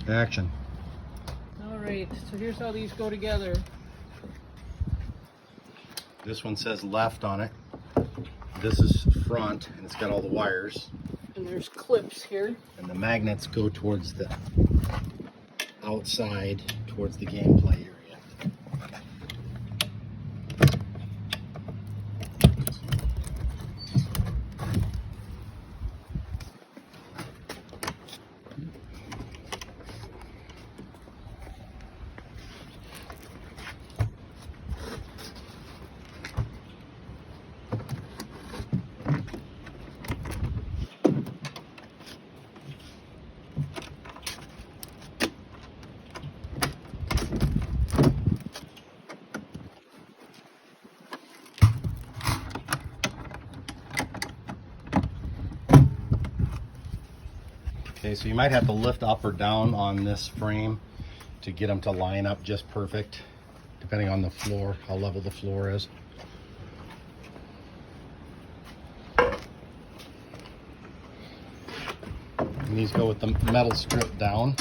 Action. All right, so here's how these go together. This one says left on it. This is front, and it's got all the wires. And there's clips here. And the magnets go towards the outside, towards the gameplay area. Okay, so you might have to lift up or down on this frame to get them to line up just perfect, depending on the floor, how level the floor is. And these go with the metal strip down.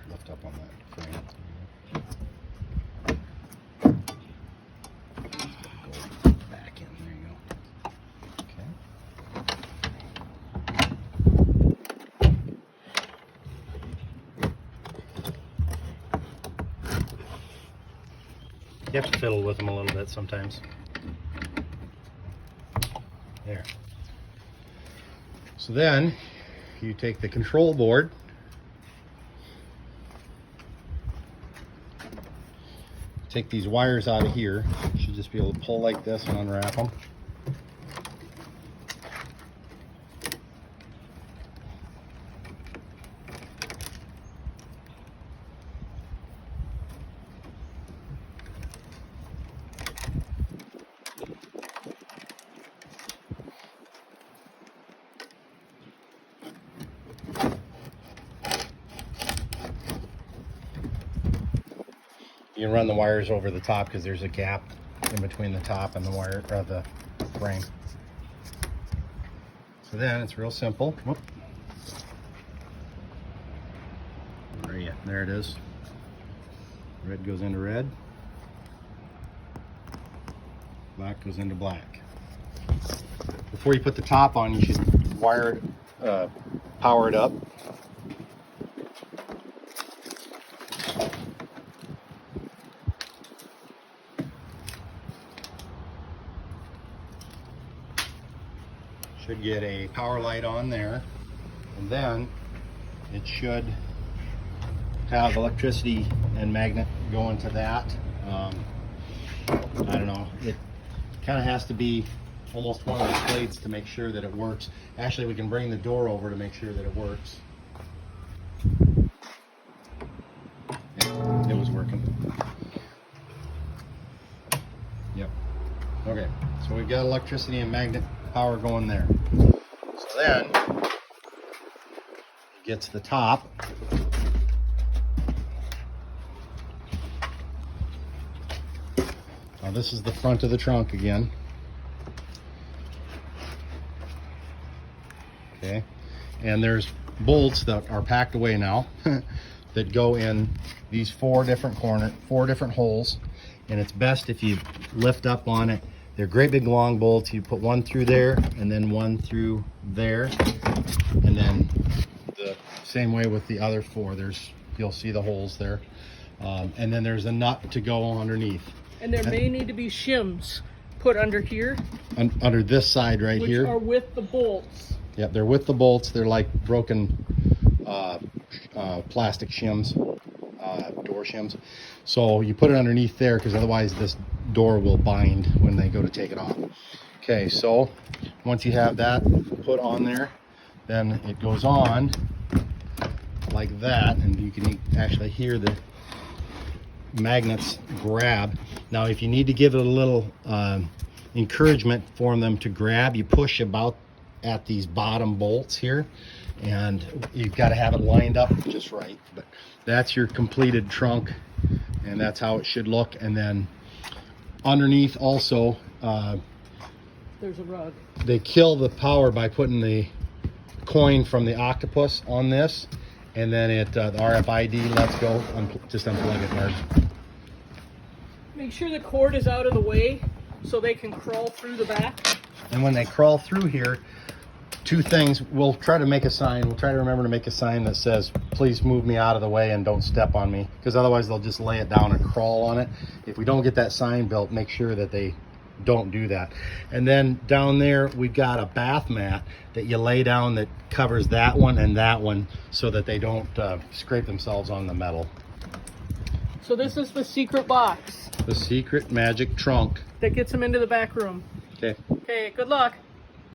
Lift up on that frame. Go back in, there you go. Okay. You have to fiddle with them a little bit sometimes. There. So then you take the control board, take these wires out of here. You should just be able to pull like this and unwrap them. You can run the wires over the top because there's a gap in between the top and the wire, or the frame. So then it's real simple. Whoop. There it is. Red goes into red. Black goes into black. Before you put the top on, you should wire it, power it up. Should get a power light on there, and then it should have electricity and magnet going to that. I don't know, it kind of has to be almost one of the plates to make sure that it works. Actually, we can bring the door over to make sure that it works. Yeah, it was working. Yep. Okay, so we've got electricity and magnet power going there. So then it gets the top. Now this is the front of the trunk again. Okay, and there's bolts that are packed away now that go in these four different holes, and it's best if you lift up on it. They're great big long bolts. You put one through there and then one through there, and then the same way with the other four. You'll see the holes there, and then there's a nut to go underneath. And there may need to be shims put under here. Under this side right which here. Which are with the bolts. Yep, they're with the bolts. They're like broken plastic shims, door shims. So you put it underneath there because otherwise this door will bind when they go to take it off. Okay, so once you have that put on there, then it goes on like that, and you can actually hear the magnets grab. Now if you need to give it a little encouragement for them to grab, you push about at these bottom bolts here, and you've got to have it lined up just right. But that's your completed trunk, and that's how it should look. And then underneath also, There's a rug. they kill the power by putting the coin from the octopus on this, and then the RFID lets go. Just unplug it, Mark. Make sure the cord is out of the way so they can crawl through the back. And when they crawl through here, two things, we'll try to make a sign. We'll try to remember to make a sign that says, please move me out of the way and don't step on me, because otherwise they'll just lay it down and crawl on it. If we don't get that sign built, make sure that they don't do that. And then down there, we've got a bath mat that you lay down that covers that one and that one so that they don't scrape themselves on the metal. So this is the secret box The secret magic trunk. that gets them into the back room. Okay. Okay, good luck.